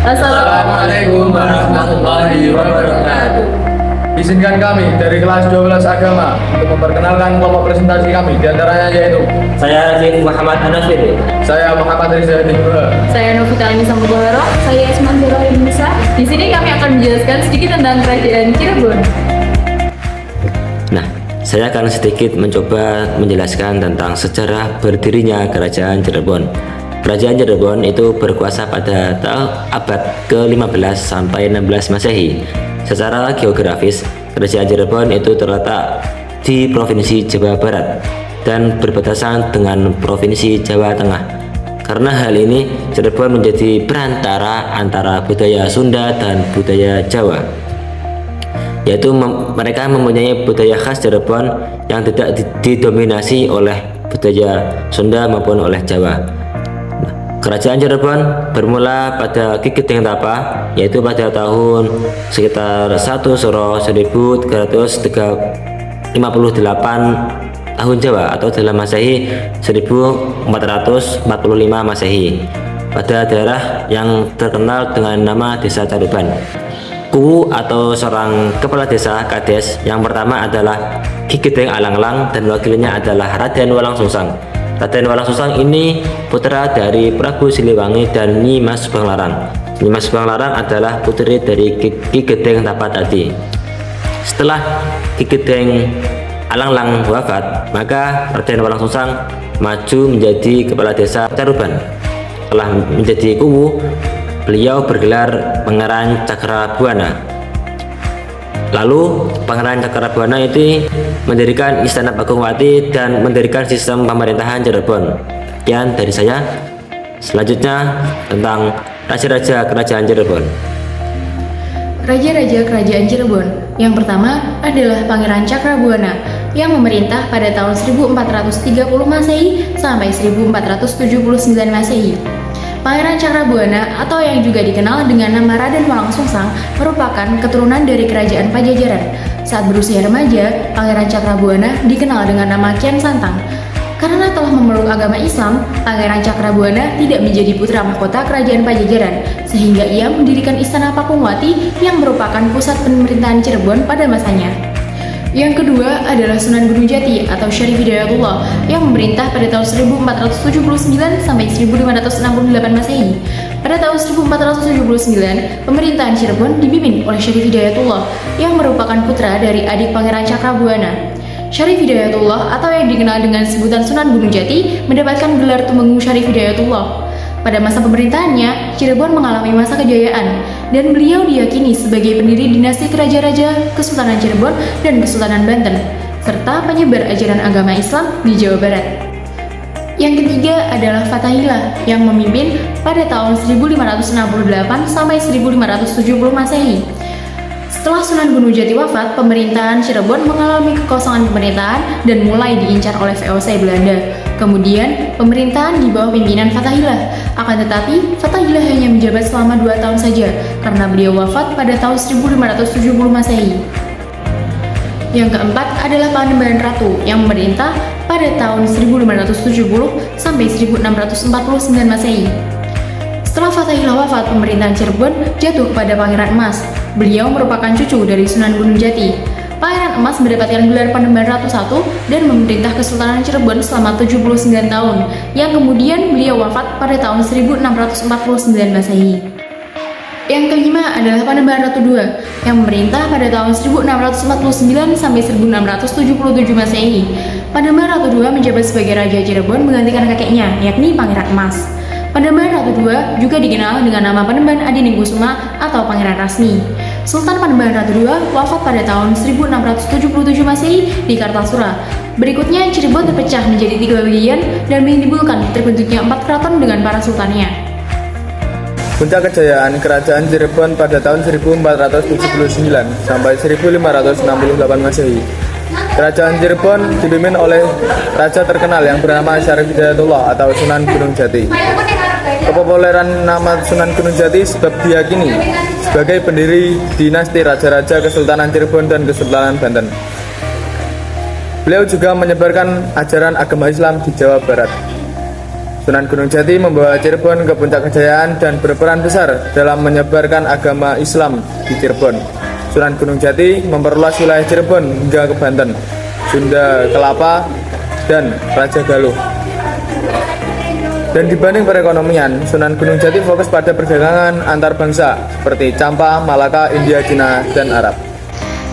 Assalamualaikum warahmatullahi wabarakatuh. Izinkan kami dari kelas 12 agama untuk memperkenalkan kelompok presentasi kami, diantaranya yaitu Saya Rifik Muhammad Anasir. saya Muhammad Riza Dibuha. Saya Novita Alisa Mudhahara. Saya Isman Zura Indonesia. Di sini kami akan menjelaskan sedikit tentang kerajaan Cirebon. Nah, saya akan sedikit mencoba menjelaskan tentang sejarah berdirinya Kerajaan Cirebon. Kerajaan Cirebon itu berkuasa pada abad ke-15 sampai 16 Masehi. Secara geografis, Kerajaan Cirebon itu terletak di Provinsi Jawa Barat dan berbatasan dengan Provinsi Jawa Tengah. Karena hal ini, Cirebon menjadi perantara antara budaya Sunda dan budaya Jawa, yaitu mereka mempunyai budaya khas Cirebon yang tidak didominasi oleh budaya Sunda maupun oleh Jawa. Kerajaan Cirebon bermula pada Ki Gedeng Tapa, yaitu pada tahun sekitar 1 Suro 1358 tahun Jawa atau dalam Masehi 1445 Masehi, pada daerah yang terkenal dengan nama Desa Caruban. Kuwu atau seorang kepala desa Kades yang pertama adalah Ki Gedeng Alanglang dan wakilnya adalah Raden Walangsungsang. Raden Walangsungsang ini putra dari Prabu Siliwangi dan Nyi Mas Subanglarang. Nyi Mas Subanglarang adalah putri dari Ki Gedeng Tapa tadi. Setelah Ki Gedeng Alanglang wafat, maka Raden Walangsungsang maju menjadi kepala desa Caruban. Setelah menjadi Kuwu, beliau bergelar Pangeran Cakrabuana. Lalu Pangeran Cakrabuana itu mendirikan Istana Bagongwati dan mendirikan sistem pemerintahan Cirebon. Sekian dari saya. Selanjutnya tentang raja-raja kerajaan Cirebon. Raja-raja kerajaan Cirebon. Yang pertama adalah Pangeran Cakrabuana yang memerintah pada tahun 1430 Masehi sampai 1479 Masehi. Pangeran Cakrabuana atau yang juga dikenal dengan nama Raden Walangsungsang merupakan keturunan dari kerajaan Pajajaran. Saat berusia remaja, Pangeran Cakrabuana dikenal dengan nama Kian Santang. Karena telah memeluk agama Islam, Pangeran Cakrabuana tidak menjadi putra mahkota kerajaan Pajajaran, sehingga ia mendirikan Istana Pakungwati yang merupakan pusat pemerintahan Cirebon pada masanya. Yang kedua adalah Sunan Gunung Jati atau Syarif Hidayatullah yang memerintah pada tahun 1479 sampai 1568 Masehi. Pada tahun 1479, pemerintahan Cirebon dipimpin oleh Syarif Hidayatullah yang merupakan putra dari adik Pangeran Cakrabuana. Syarif Hidayatullah atau yang dikenal dengan sebutan Sunan Gunung Jati mendapatkan gelar Tumenggung Syarif Hidayatullah. Pada masa pemerintahannya, Cirebon mengalami masa kejayaan dan beliau diyakini sebagai pendiri dinasti Raja-Raja Kesultanan Cirebon dan Kesultanan Banten, serta penyebar ajaran agama Islam di Jawa Barat. Yang ketiga adalah Fathahillah yang memimpin pada tahun 1568 sampai 1570 Masehi. Setelah Sunan Gunung Jati wafat, pemerintahan Cirebon mengalami kekosongan pemerintahan dan mulai diincar oleh VOC Belanda. Kemudian, pemerintahan di bawah pimpinan Fathahillah. Akan tetapi, Fathahillah hanya menjabat selama 2 tahun saja karena beliau wafat pada tahun 1570 Masehi. Yang keempat adalah Panembahan Ratu yang memerintah pada tahun 1570 sampai 1649 Masehi. Setelah Fathahillah wafat, pemerintahan Cirebon jatuh kepada Pangeran Emas. Beliau merupakan cucu dari Sunan Gunung Jati. Pangeran Emas mendapatkan gelar Panembahan Ratu I dan memerintah Kesultanan Cirebon selama 79 tahun, yang kemudian beliau wafat pada tahun 1649 Masehi. Yang kelima adalah Panembahan Ratu II yang memerintah pada tahun 1649 sampai 1677 Masehi. Panembahan Ratu II menjabat sebagai Raja Cirebon menggantikan kakeknya, yakni Pangeran Emas. Panembahan Ratu II juga dikenal dengan nama Panembahan Adiningsuma atau Pangeran Rasmi. Sultan Panembahan Ratu II wafat pada tahun 1677 Masehi di Kartasura. Berikutnya Cirebon terpecah menjadi 3 bagian dan menimbulkan terbentuknya 4 keraton dengan para sultannya. Puncak kejayaan Kerajaan Cirebon pada tahun 1479 sampai 1568 Masehi. Kerajaan Cirebon dipimpin oleh raja terkenal yang bernama Syarif Hidayatullah atau Sunan Gunung Jati. Kepopuleran nama Sunan Gunung Jati sebab diyakini sebagai pendiri dinasti Raja-Raja Kesultanan Cirebon dan Kesultanan Banten. Beliau juga menyebarkan ajaran agama Islam di Jawa Barat. Sunan Gunung Jati membawa Cirebon ke puncak kejayaan dan berperan besar dalam menyebarkan agama Islam di Cirebon. Sunan Gunung Jati memperluas wilayah Cirebon hingga ke Banten, Sunda Kelapa, dan Raja Galuh. Dan dibanding perekonomian, Sunan Gunung Jati fokus pada perdagangan antar bangsa seperti Campa, Malaka, India, Cina, dan Arab.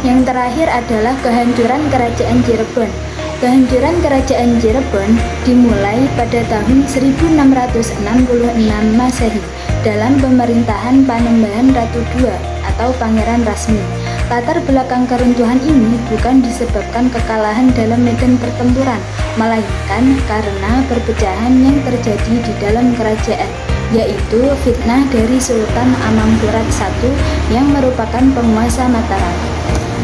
Yang terakhir adalah kehancuran Kerajaan Cirebon. Kehancuran Kerajaan Cirebon dimulai pada tahun 1666 Masehi dalam pemerintahan Panembahan Ratu II atau Pangeran Rasmi. Latar belakang keruntuhan ini bukan disebabkan kekalahan dalam medan pertempuran, melainkan karena perpecahan yang terjadi di dalam kerajaan, yaitu fitnah dari Sultan Amangkurat I yang merupakan penguasa Mataram.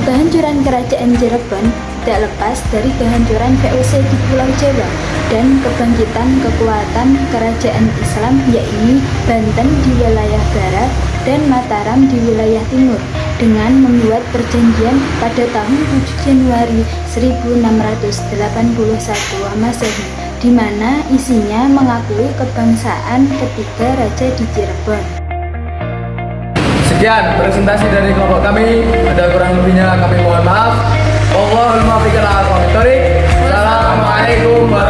Kehancuran Kerajaan Cirebon tidak lepas dari kehancuran VOC di Pulau Jawa dan kebangkitan kekuatan kerajaan Islam, yaitu Banten di wilayah barat dan Mataram di wilayah timur, dengan membuat perjanjian pada tahun 7 Januari 1681 Masehi, di mana isinya mengakui kebangsaan ketiga raja di Cirebon. Sekian presentasi dari kelompok kami. Ada kurang lebihnya kami mohon maaf. Wallahul muwaffiq ila aqwamit thoriq. Wassalamualaikum warahmatullahi wabarakatuh.